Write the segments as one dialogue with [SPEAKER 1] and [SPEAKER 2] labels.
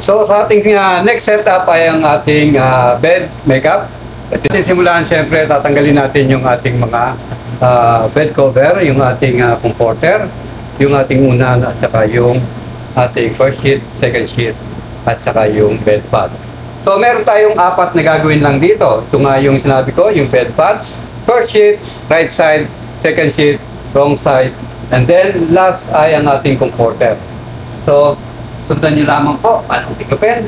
[SPEAKER 1] So sa ating next setup ay ang ating bed makeup. At simulan siyempre tatanggalin natin yung ating mga bed cover, yung ating comforter, yung ating unan at saka yung ating first sheet, second sheet at saka yung bed pad. So meron tayong apat na gagawin lang dito. So nga yung sinabi ko, yung bed pad, first sheet, right side, second sheet, wrong side, and then last ay ang ating comforter. So sundan nyo lamang po, paano tikupin.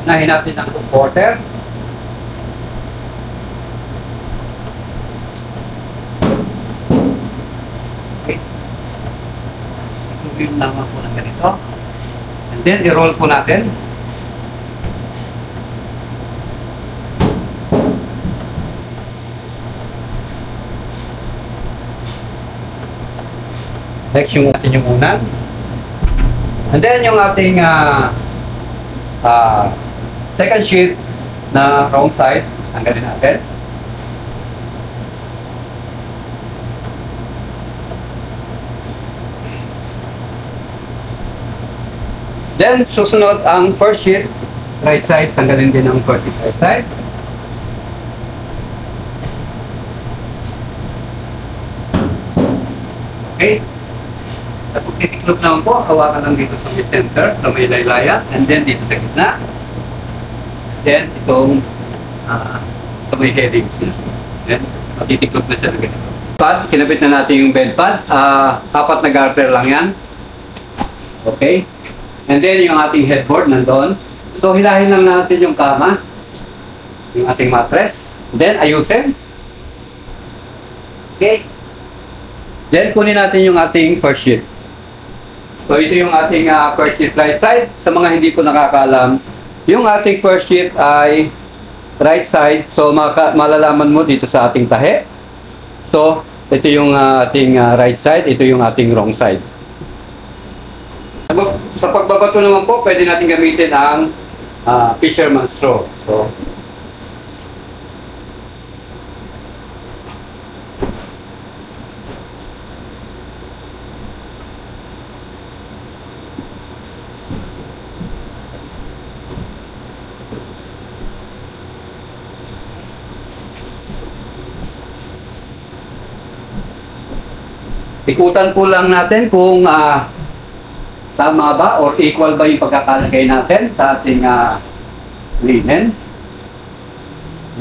[SPEAKER 1] Unahin natin ang comforter. Okay. Tikupin lamang po ng ganito. And then, i-roll po natin. Next, yung atin yung unan. And then, yung ating second sheet na wrong side, tanggalin natin. Then, susunod ang first sheet, right side, tanggalin din ang first sheet, right side. Okay. At kung titiklop naman po, hawakan lang dito sa may center, sa may laylayan, and then dito sa gitna. Then, itong sa may heading. Then, matitiklop na siya ng ganito. Pad, kinabit na natin yung bed pad. Apat na garter lang yan. Okay. And then, yung ating headboard nandun. So, hilahin lang natin yung kama. Yung ating mattress. Then, ayusin. Okay. Then, kunin natin yung ating first sheet. So, ito yung ating first sheet right side. Sa mga hindi po nakakaalam, yung ating first sheet ay right side. So, malalaman mo dito sa ating tahe. So, ito yung ating right side. Ito yung ating wrong side. Sa pagbabato naman po, pwede natin gamitin ang fisherman's straw. So, ikutan po lang natin kung tama ba or equal ba yung pagkakalagay natin sa ating linen.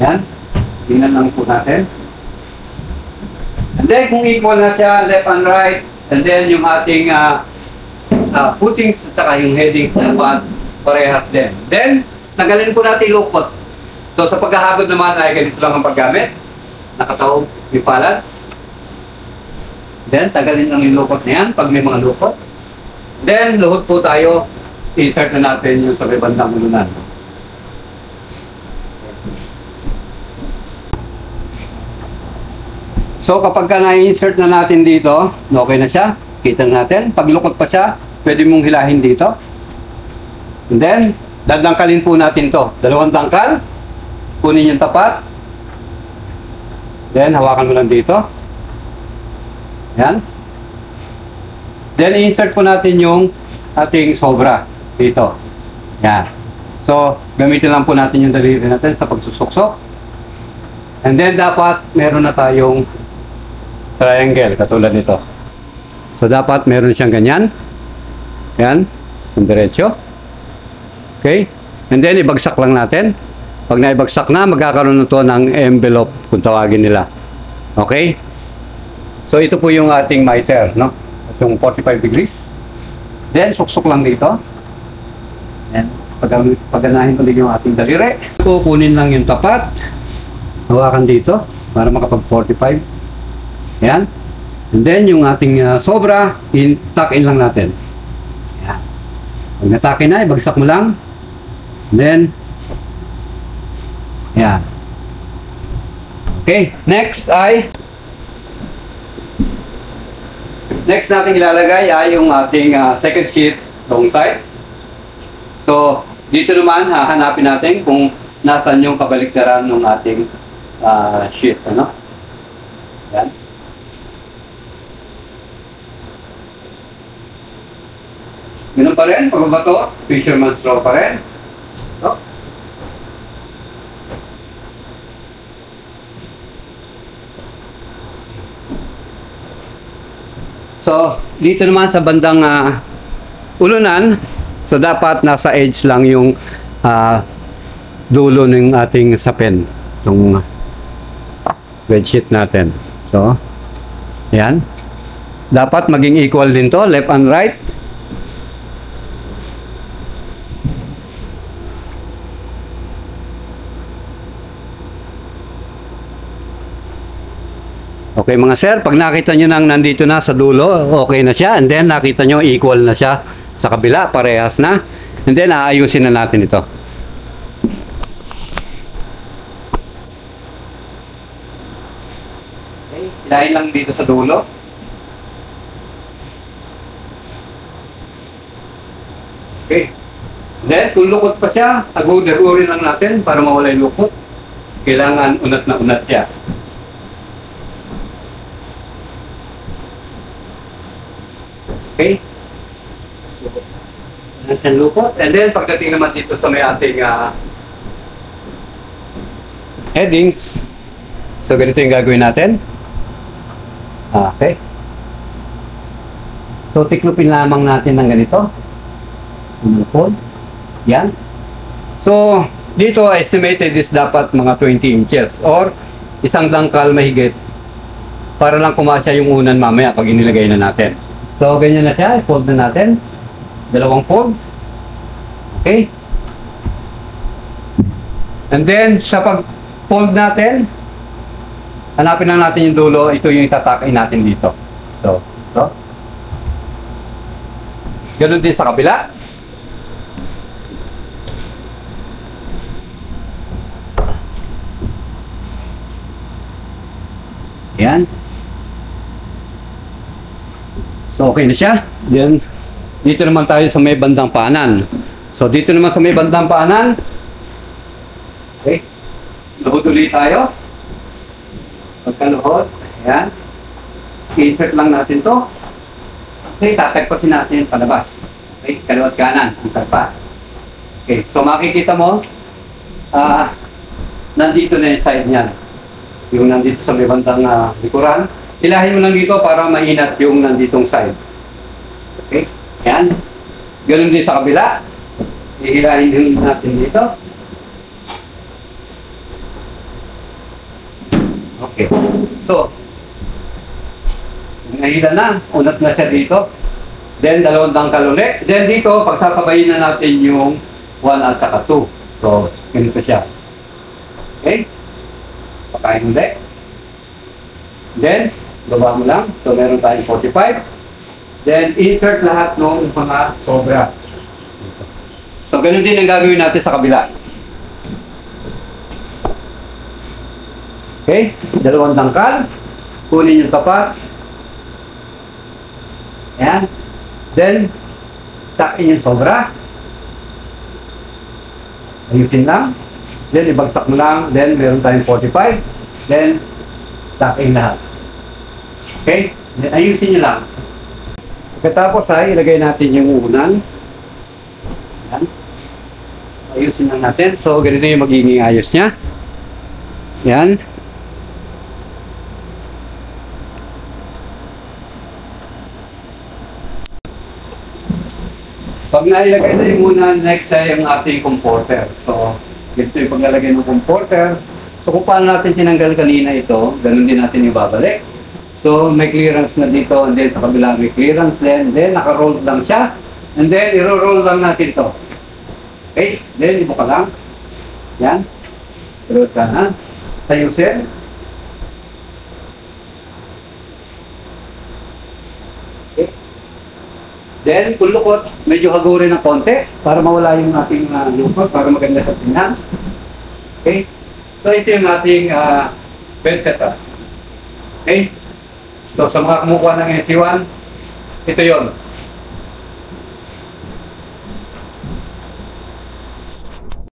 [SPEAKER 1] Yan. Tingnan lang po natin. And then kung equal na siya, left and right, and then yung ating footings at saka yung headings dapat parehas din. Then, tanggalin po natin yung lukot. So sa paghahagod naman ay ganito lang ang paggamit. Nakataob yung palad. Then, tanggalin lang yung lukot na yan pag may mga lukot. Then, luhod po tayo. Insert na natin yung sa may bandang ulunan. So, kapag ka na-insert na natin dito, okay na siya. Kita natin. Pag lukot pa siya, pwede mong hilahin dito. And then, dadangkalin po natin to. Dalawang dangkal. Kunin yung tapat. Then, hawakan mo lang dito. Yan. Then, insert po natin yung ating sobra dito. Yan. So, gamitin lang po natin yung daliri natin sa pagsusuksok. And then, dapat meron na tayong triangle, katulad nito. So, dapat meron siyang ganyan. Yan. Yung diretso. Okay. And then, ibagsak lang natin. Pag naibagsak na, magkakaroon nito ng envelope, kung tawagin nila. Okay. So, ito po yung ating miter, no? Yung 45 degrees. Then, suksok lang dito. And, paganahin ulit yung ating daliri. Kukunin lang yung tapat. Hawakan dito para makapag 45. Yan. And then, yung ating sobra, tuck in lang natin. Yan. Pag natake na, ibagsak mo lang. And then, yan. Okay. Next natin ilalagay ay yung ating second sheet wrong side. So, dito naman hahanapin natin kung nasaan yung kabaliktaran ng ating sheet. Ano? Yan. Ganun pa rin, pagbabato, fisherman's straw pa rin. Oh. So, dito naman sa bandang ulunan, so dapat nasa edge lang yung dulo ng ating sapin, itong bedsheet natin. So, yan. Dapat maging equal din to, left and right. Okay mga sir, pag nakita nyo nang nandito na sa dulo, okay na siya. And then nakita nyo equal na siya sa kabila, parehas na. And then aayusin na natin ito. Okay, ilahin lang dito sa dulo. Okay. Then, kung lukot pa siya, agurin lang natin para mawala yung lukot. Kailangan unat na unat siya. Okay? So, unat siyang lukot. And then, pagdating naman dito sa may ating headings, so ganito yung gagawin natin. Okay. So, tiklupin lamang natin ng ganito. Yan. So, dito estimated is dapat mga 20 inches or isang dangkal mahigit para lang kumasya yung unan mamaya pag inilagay na natin. So, ganyan na siya. I-fold na natin. Dalawang fold. Okay. And then, sa pag-fold natin, hanapin lang natin yung dulo. Ito yung itatakin natin dito. So, ito. Ganun din sa kabila. Yan. So, okay na siya. Then, dito naman tayo sa may bandang paanan. So, dito naman sa may bandang paanan. Okay. Luhod ulit tayo. Pagkaluhod. Ayan. I-insert lang natin to. Okay, tatagpasin natin palabas. Okay, kaliwat kanan. Ang tagpas. Okay, so makikita mo, nandito na yung side niyan. Yung nandito sa may bandang likuran. Ilahin mo lang dito para mainat yung nanditong side. Okay? Yan. Ganun din sa kabila. Ihilahin din natin dito. Okay. So, nahila na. Unat na siya dito. Then, dalawang dangkal ulit. Then, dito, pagsasabayin na natin yung 1 at saka 2. So, ganito siya. Okay? Pakain ulit. Then, baba mo lang. So, meron tayong 45. Then, insert lahat ng mga sobra. So, ganun din ang gagawin natin sa kabila. Okay? Dalawang dangkal. Kunin yung tapat. Ayan. Then, takin yung sobra. Ayusin lang. Then, ibagsak mo lang. Then, meron tayong 45. Then, takin lahat. Okay? Then, ayusin nyo lang. Pagkatapos ay ilagay natin yung unan. Ayan. Ayusin lang natin. So, ganito yung magiging ayos niya. Ayan. Pag nailagay na yung unan, next ay yung ating comforter. So, ganito yung paglalagay ng comforter. So, kung paano natin tinanggal kanina ito, ganun din natin ibabalik. So, may clearance na dito, and then sa kabila may clearance din, then naka-roll lang siya, and then i-roll lang natin ito. Okay? Then, ibo ka lang. Yan. Roll ka na. Ayusin. Okay. Then, kung lukot, medyo hagurin ng konti para mawala yung ating lukot, para maganda sa tingnan. Okay? So, ito yung ating bed setup. Okay? So, sa mga kumukuha ng SC1, ito yon.